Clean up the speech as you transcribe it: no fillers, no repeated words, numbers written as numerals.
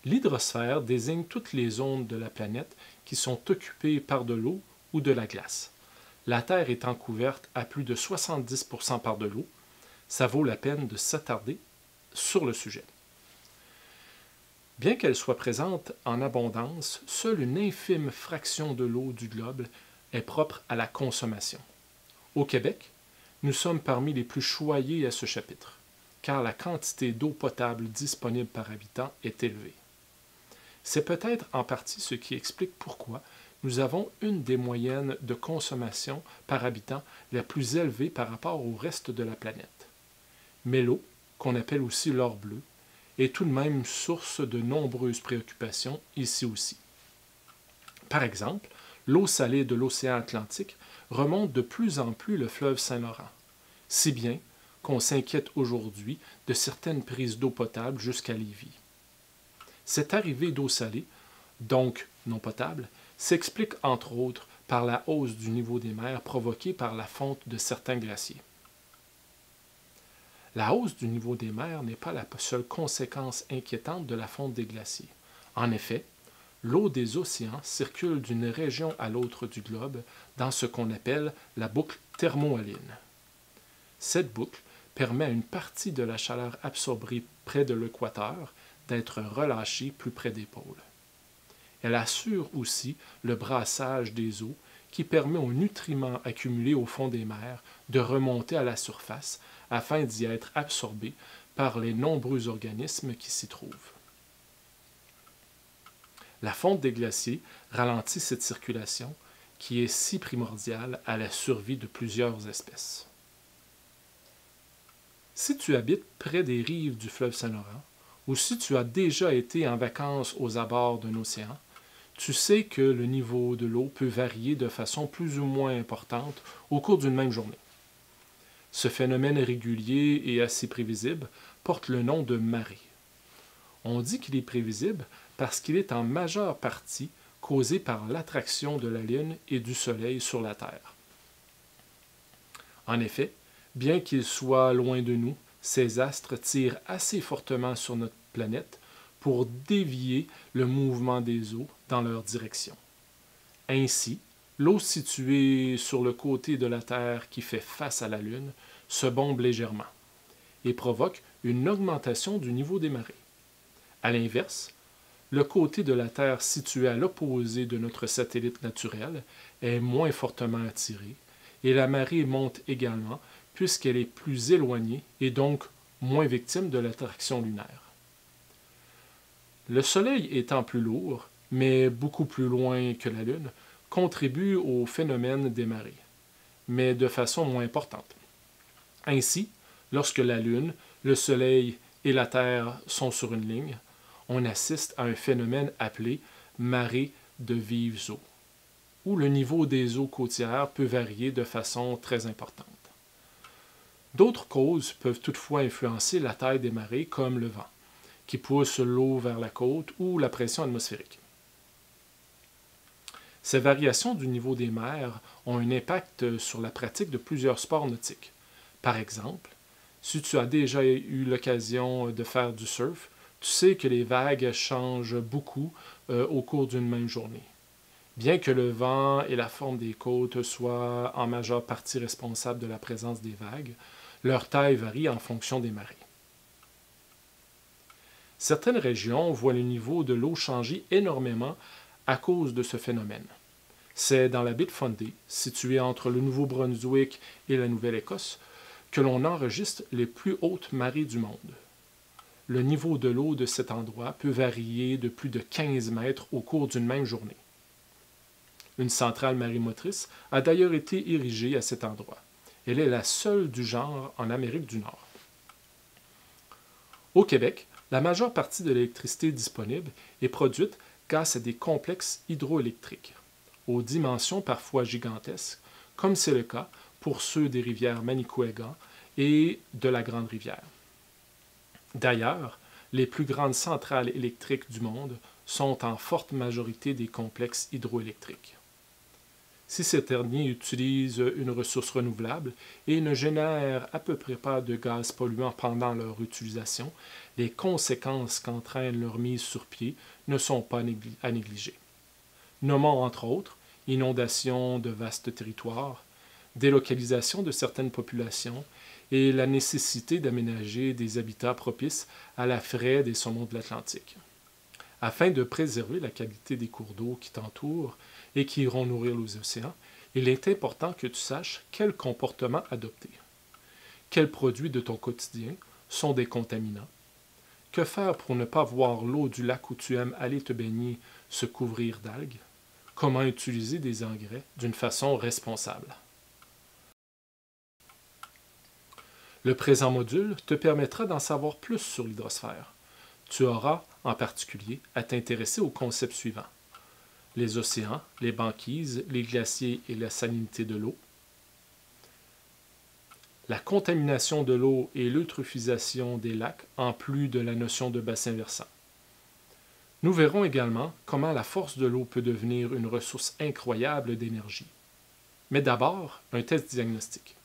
L'hydrosphère désigne toutes les zones de la planète qui sont occupées par de l'eau ou de la glace. La Terre étant couverte à plus de 70% par de l'eau, ça vaut la peine de s'attarder sur le sujet. Bien qu'elle soit présente en abondance, seule une infime fraction de l'eau du globe est propre à la consommation. Au Québec, nous sommes parmi les plus choyés à ce chapitre, car la quantité d'eau potable disponible par habitant est élevée. C'est peut-être en partie ce qui explique pourquoi nous avons une des moyennes de consommation par habitant la plus élevée par rapport au reste de la planète. Mais l'eau, qu'on appelle aussi l'or bleu, est tout de même source de nombreuses préoccupations ici aussi. Par exemple, l'eau salée de l'océan Atlantique remonte de plus en plus le fleuve Saint-Laurent, si bien qu'on s'inquiète aujourd'hui de certaines prises d'eau potable jusqu'à Lévis. Cette arrivée d'eau salée, donc non potable, s'explique entre autres par la hausse du niveau des mers provoquée par la fonte de certains glaciers. La hausse du niveau des mers n'est pas la seule conséquence inquiétante de la fonte des glaciers. En effet, l'eau des océans circule d'une région à l'autre du globe dans ce qu'on appelle la boucle thermohaline. Cette boucle permet à une partie de la chaleur absorbée près de l'équateur d'être relâchée plus près des pôles. Elle assure aussi le brassage des eaux qui permet aux nutriments accumulés au fond des mers de remonter à la surface afin d'y être absorbés par les nombreux organismes qui s'y trouvent. La fonte des glaciers ralentit cette circulation qui est si primordiale à la survie de plusieurs espèces. Si tu habites près des rives du fleuve Saint-Laurent, ou si tu as déjà été en vacances aux abords d'un océan, tu sais que le niveau de l'eau peut varier de façon plus ou moins importante au cours d'une même journée. Ce phénomène régulier et assez prévisible porte le nom de marée. On dit qu'il est prévisible parce qu'il est en majeure partie causé par l'attraction de la Lune et du Soleil sur la Terre. En effet, bien qu'ils soient loin de nous, ces astres tirent assez fortement sur notre planète pour dévier le mouvement des eaux dans leur direction. Ainsi, l'eau située sur le côté de la Terre qui fait face à la Lune se bombe légèrement et provoque une augmentation du niveau des marées. À l'inverse, le côté de la Terre situé à l'opposé de notre satellite naturel est moins fortement attiré et la marée monte également puisqu'elle est plus éloignée et donc moins victime de l'attraction lunaire. Le Soleil étant plus lourd, mais beaucoup plus loin que la Lune, contribue au phénomène des marées, mais de façon moins importante. Ainsi, lorsque la Lune, le Soleil et la Terre sont sur une ligne, on assiste à un phénomène appelé marée de vives eaux, où le niveau des eaux côtières peut varier de façon très importante. D'autres causes peuvent toutefois influencer la taille des marées, comme le vent, qui pousse l'eau vers la côte, ou la pression atmosphérique. Ces variations du niveau des mers ont un impact sur la pratique de plusieurs sports nautiques. Par exemple, si tu as déjà eu l'occasion de faire du surf, tu sais que les vagues changent beaucoup au cours d'une même journée. Bien que le vent et la forme des côtes soient en majeure partie responsables de la présence des vagues, leur taille varie en fonction des marées. Certaines régions voient le niveau de l'eau changer énormément à cause de ce phénomène. C'est dans la baie de Fundy, située entre le Nouveau-Brunswick et la Nouvelle-Écosse, que l'on enregistre les plus hautes marées du monde. Le niveau de l'eau de cet endroit peut varier de plus de 15 mètres au cours d'une même journée. Une centrale marémotrice a d'ailleurs été érigée à cet endroit. Elle est la seule du genre en Amérique du Nord. Au Québec, la majeure partie de l'électricité disponible est produite grâce à des complexes hydroélectriques, aux dimensions parfois gigantesques, comme c'est le cas pour ceux des rivières Manicouagan et de la Grande Rivière. D'ailleurs, les plus grandes centrales électriques du monde sont en forte majorité des complexes hydroélectriques. Si ces derniers utilisent une ressource renouvelable et ne génèrent à peu près pas de gaz polluants pendant leur utilisation, les conséquences qu'entraîne leur mise sur pied ne sont pas à négliger. Nommons entre autres inondation de vastes territoires, délocalisation de certaines populations et la nécessité d'aménager des habitats propices à la fraie des saumons de l'Atlantique. Afin de préserver la qualité des cours d'eau qui t'entourent et qui iront nourrir les océans, il est important que tu saches quel comportement adopter. Quels produits de ton quotidien sont des contaminants? Que faire pour ne pas voir l'eau du lac où tu aimes aller te baigner se couvrir d'algues? Comment utiliser des engrais d'une façon responsable? Le présent module te permettra d'en savoir plus sur l'hydrosphère. Tu auras, en particulier, à t'intéresser aux concepts suivants: les océans, les banquises, les glaciers et la salinité de l'eau, la contamination de l'eau et l'eutrophisation des lacs, en plus de la notion de bassin versant. Nous verrons également comment la force de l'eau peut devenir une ressource incroyable d'énergie. Mais d'abord, un test diagnostique.